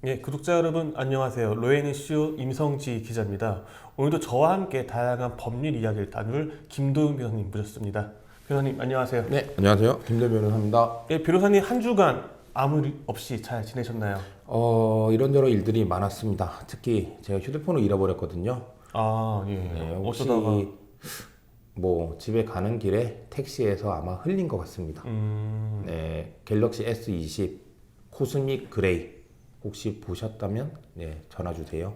예, 구독자 여러분 안녕하세요. 로에니슈 임성지 기자입니다. 오늘도 저와 함께 다양한 법률 이야기를 나눌 김도윤 변호사님 모셨습니다. 변호사님 안녕하세요. 네, 안녕하세요. 김대현 변호사입니다. 예, 변호사님 한 주간 아무 일 없이 잘 지내셨나요? 이런저런 일들이 많았습니다. 특히 제가 휴대폰을 잃어버렸거든요. 아, 예. 네, 혹시 어쩌다가 뭐 집에 가는 길에 택시에서 아마 흘린 것 같습니다. 네, 갤럭시 S20 코스믹 그레이 혹시 보셨다면 네, 전화 주세요.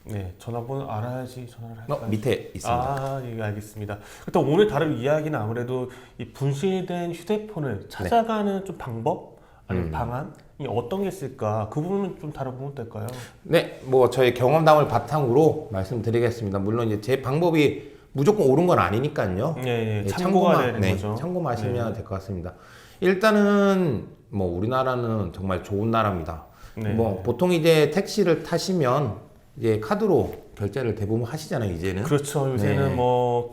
네, 전화번호 알아야지 전화를 할까요? 밑에 있습니다. 아, 예, 알겠습니다. 일단 오늘 다룰 이야기는 아무래도 이 분실된 휴대폰을 찾아가는 좀 방법 아니면 방안이 어떤 게 있을까? 그 부분은 좀 다뤄보면 어떨까요? 네, 뭐 저의 경험담을 바탕으로 말씀드리겠습니다. 물론 이제 제 방법이 무조건 옳은 건 아니니까요. 예, 예, 네, 참고가 되는 거죠. 참고만 하시면 될 것 같습니다. 일단은 뭐 우리나라는 정말 좋은 나라입니다. 네. 뭐 보통 이제 택시를 타시면 이제 카드로 결제를 대부분 하시잖아요, 이제는. 그렇죠. 요새는 네. 뭐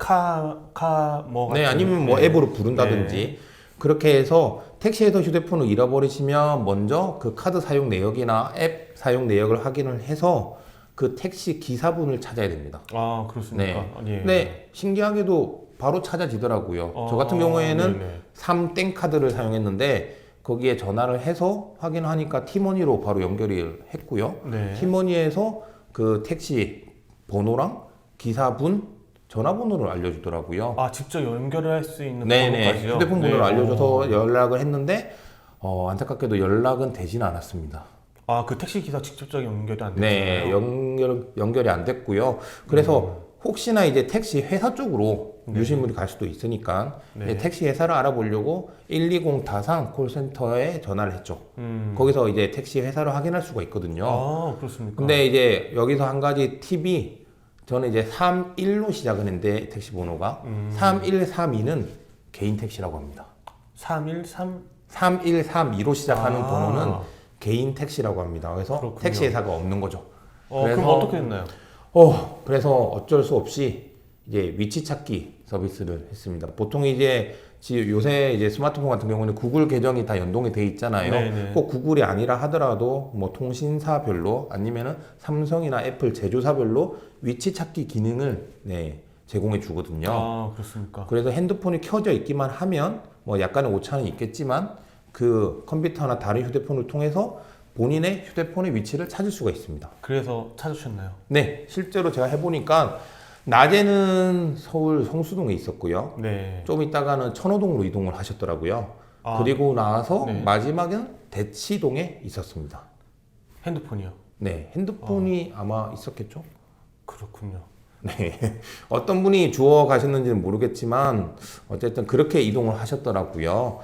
뭐 네, 같은, 아니면 뭐 네. 앱으로 부른다든지 네. 그렇게 해서 택시에서 휴대폰을 잃어버리시면 먼저 그 카드 사용 내역이나 앱 사용 내역을 확인을 해서 그 택시 기사분을 찾아야 됩니다. 아, 그렇습니까? 네. 예. 네, 신기하게도 바로 찾아지더라고요. 저 같은 경우에는 네네. 3땡 카드를 사용했는데 거기에 전화를 해서 확인하니까 티머니로 바로 연결을 했고요. 네. 티머니에서 그 택시 번호랑 기사분 전화번호를 알려주더라고요. 아, 직접 연결할 수 있는 네네. 번호까지요? 휴대폰 번호를 네. 알려줘서 연락을 했는데 안타깝게도 연락은 되진 않았습니다. 아, 그 택시 기사 직접적인 연결이 안 네, 됐나요? 연결이 안 됐고요. 그래서 혹시나 이제 택시 회사 쪽으로 유실물이 갈 수도 있으니까 네. 이제 택시 회사를 알아보려고 120 다산 콜센터에 전화를 했죠. 거기서 이제 택시 회사를 확인할 수가 있거든요. 아, 그렇습니까? 근데 이제 여기서 한 가지 팁이 저는 이제 31로 시작을 했는데 택시 번호가 3132는 개인 택시라고 합니다. 313? 3132로 시작하는 아. 번호는 개인 택시라고 합니다. 그래서 그렇군요. 택시 회사가 없는 거죠. 그럼 어떻게 됐나요? 그래서 어쩔 수 없이 이제 위치 찾기 서비스를 했습니다. 보통 이제 요새 이제 스마트폰 같은 경우는 구글 계정이 다 연동이 돼 있잖아요. 네네. 꼭 구글이 아니라 하더라도 뭐 통신사별로 아니면은 삼성이나 애플 제조사별로 위치 찾기 기능을 제공해 주거든요. 아, 그렇습니까? 그래서 핸드폰이 켜져 있기만 하면 뭐 약간의 오차는 있겠지만 그 컴퓨터나 다른 휴대폰을 통해서 본인의 휴대폰의 위치를 찾을 수가 있습니다. 그래서 찾으셨나요? 네, 실제로 제가 해보니까 낮에는 서울 성수동에 있었고요. 네. 좀 있다가는 천호동으로 이동을 하셨더라고요. 아, 그리고 나서 네. 마지막은 대치동에 있었습니다. 핸드폰이요? 네, 핸드폰이 아마 있었겠죠? 그렇군요. 네, 어떤 분이 주워 가셨는지는 모르겠지만 어쨌든 그렇게 이동을 하셨더라고요.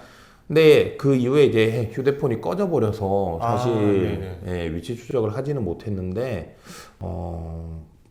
근데 그 이후에 이제 휴대폰이 꺼져버려서 사실 위치 추적을 하지는 못했는데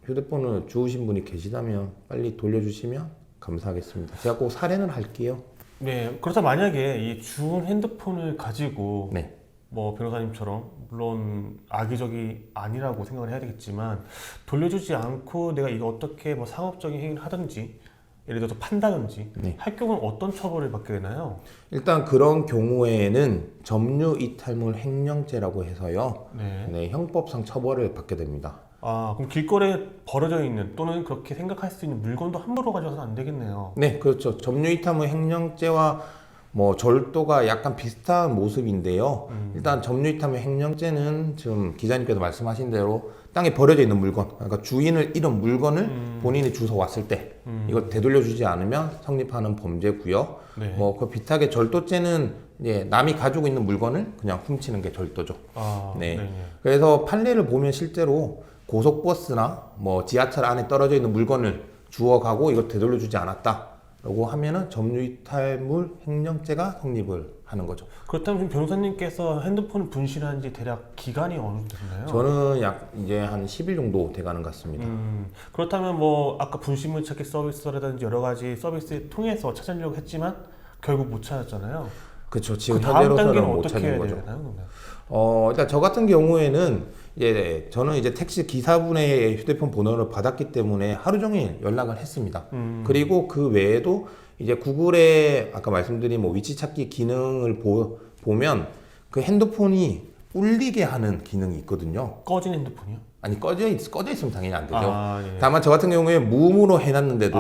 휴대폰을 주우신 분이 계시다면 빨리 돌려주시면 감사하겠습니다. 제가 꼭 사례는 할게요. 네, 그렇다 만약에 이 주운 핸드폰을 가지고 네. 뭐 변호사님처럼 물론 악의적이 아니라고 생각을 해야 되겠지만 돌려주지 않고 내가 이거 어떻게 뭐 상업적인 행위를 하든지 예를 들어서 판다든지 할 경우는 어떤 처벌을 받게 되나요? 일단 그런 경우에는 점유 이탈물 횡령죄라고 해서요. 네. 형법상 처벌을 받게 됩니다. 아, 그럼 길거리에 버려져 있는 또는 그렇게 생각할 수 있는 물건도 함부로 가져와서는 안 되겠네요. 네, 그렇죠. 점유이탈물 횡령죄와 뭐 절도가 약간 비슷한 모습인데요. 일단 점유이탈물 횡령죄는 지금 기자님께서 말씀하신 대로 땅에 버려져 있는 물건, 그러니까 주인을 잃은 물건을 본인이 주워 왔을 때 이걸 되돌려주지 않으면 성립하는 범죄고요. 네. 뭐 그 비슷하게 절도죄는 이제 남이 가지고 있는 물건을 그냥 훔치는 게 절도죠. 아, 네. 네. 그래서 판례를 보면 실제로 고속버스나 뭐 지하철 안에 떨어져 있는 물건을 주워가고 이걸 되돌려주지 않았다라고 하면은 점유이탈물 횡령죄가 성립을 하는 거죠. 그렇다면 지금 변호사님께서 핸드폰을 분실한 지 대략 기간이 어느 정도 됐나요? 저는 이제 한 10일 정도 돼가는 것 같습니다. 그렇다면 뭐 아까 분실물 찾기 서비스라든지 여러 가지 서비스 통해서 찾으려고 했지만 결국 못 찾았잖아요. 그렇죠. 지금 그 다음 단계는 현재로서는 못 어떻게 찾는 해야 거죠. 되나요? 일단 저 같은 경우에는 저는 이제 택시 기사분의 휴대폰 번호를 받았기 때문에 하루 종일 연락을 했습니다. 그리고 그 외에도 이제 구글에 아까 말씀드린 뭐 위치 찾기 기능을 보면 그 핸드폰이 울리게 하는 기능이 있거든요. 꺼진 핸드폰이요? 아니 꺼져 있으면 당연히 안 되죠. 네. 다만 저 같은 경우에 무음으로 해놨는데도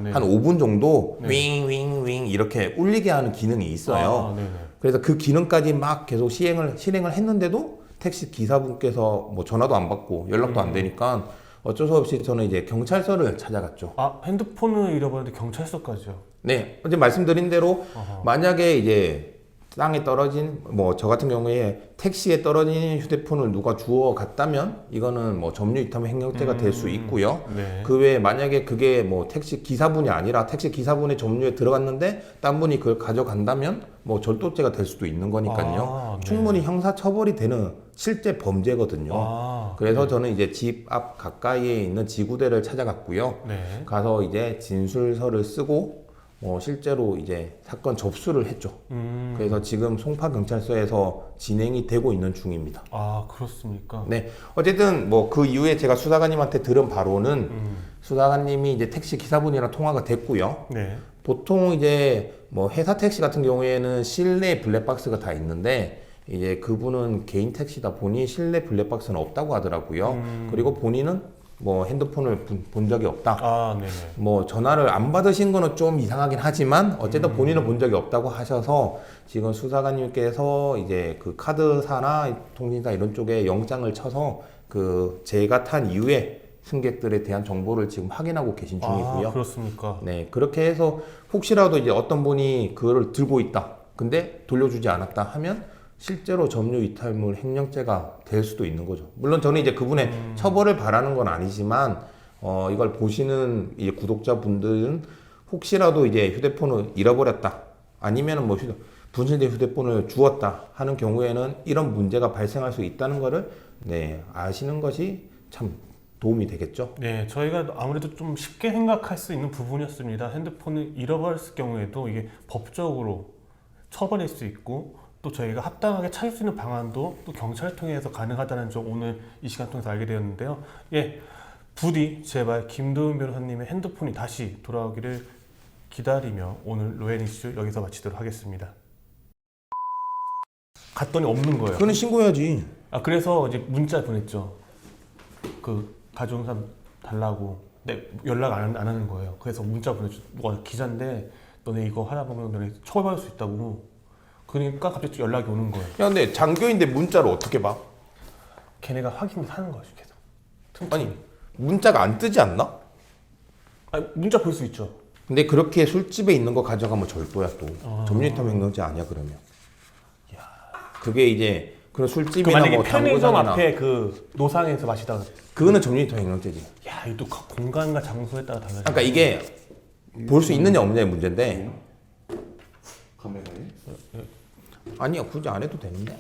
네. 한 5분 정도 네. 윙윙윙 이렇게 울리게 하는 기능이 있어요. 네네. 그래서 그 기능까지 막 계속 실행을 했는데도 택시 기사분께서 뭐 전화도 안 받고 연락도 안 되니까 어쩔 수 없이 저는 이제 경찰서를 찾아갔죠. 핸드폰을 잃어버렸는데 경찰서까지요? 네, 어제 말씀드린 대로 어허. 만약에 이제 땅에 떨어진 뭐 저 같은 경우에 택시에 떨어진 휴대폰을 누가 주워 갔다면 이거는 뭐 점유 이탈 횡령죄가 될 수 있고요. 네. 그 외에 만약에 그게 뭐 택시 기사분이 아니라 택시 기사분의 점유에 들어갔는데 딴 분이 그걸 가져간다면 뭐 절도죄가 될 수도 있는 거니까요. 네. 충분히 형사 처벌이 되는 실제 범죄거든요. 그래서 네. 저는 이제 집 앞 가까이에 있는 지구대를 찾아갔고요. 네. 가서 이제 진술서를 쓰고 실제로 이제 사건 접수를 했죠. 그래서 지금 송파 경찰서에서 진행이 되고 있는 중입니다. 그렇습니까? 네, 어쨌든 뭐 그 이후에 제가 수사관님한테 들은 바로는 수사관님이 이제 택시 기사분이랑 통화가 됐고요. 네. 보통 이제 뭐 회사 택시 같은 경우에는 실내 블랙박스가 다 있는데 이제 그분은 개인 택시다 보니 실내 블랙박스는 없다고 하더라고요. 그리고 본인은 뭐 핸드폰을 본 적이 없다. 네네. 뭐 전화를 안 받으신 거는 좀 이상하긴 하지만 어쨌든 본인은 본 적이 없다고 하셔서 지금 수사관님께서 이제 그 카드사나 통신사 이런 쪽에 영장을 쳐서 그 제가 탄 이후에 승객들에 대한 정보를 지금 확인하고 계신 중이고요. 그렇습니까? 네, 그렇게 해서 혹시라도 이제 어떤 분이 그거를 들고 있다. 근데 돌려주지 않았다 하면 실제로 점유 이탈물 횡령죄가 될 수도 있는 거죠. 물론 저는 이제 그분의 처벌을 바라는 건 아니지만 이걸 보시는 이제 구독자분들은 혹시라도 이제 휴대폰을 잃어버렸다 아니면은 뭐 분실된 휴대폰을 주었다 하는 경우에는 이런 문제가 발생할 수 있다는 거를 아시는 것이 참 도움이 되겠죠. 네, 저희가 아무래도 좀 쉽게 생각할 수 있는 부분이었습니다. 핸드폰을 잃어버렸을 경우에도 이게 법적으로 처벌할 수 있고 또 저희가 합당하게 찾을 수 있는 방안도 또 경찰을 통해서 가능하다는 점 오늘 이 시간 통해서 알게 되었는데요. 부디 제발 김도훈 변호사님의 핸드폰이 다시 돌아오기를 기다리며 오늘 로얄 이슈 여기서 마치도록 하겠습니다. 갔더니 없는 거예요. 그거는 신고해야지. 그래서 이제 문자 보냈죠. 그 가져온 사람 달라고. 근데 연락 안 하는 거예요. 그래서 문자 보냈죠. 누가 기자인데 너네 이거 하다 보면 너네 처벌받을 수 있다고. 그러니까 갑자기 연락이 오는 거예요. 야, 근데 장교인데 문자를 어떻게 봐? 걔네가 확인을 하는 거죠, 계속. 아니, 문자가 안 뜨지 않나? 문자 볼 수 있죠. 근데 그렇게 술집에 있는 거 가져가면 절도야 또. 점유이탈 횡령죄 아니야 그러면. 그게 이제 그런 술집이나 만약에 뭐 편의점 당구장이나 앞에 그 노상에서 마시다가 그거는 점유이탈 횡령죄지. 이거 또 공간과 장소에 따라 달라져. 그러니까 이게 볼 수 있느냐 없느냐의 문제인데. 카메라에? 아니야, 굳이 안 해도 되는데.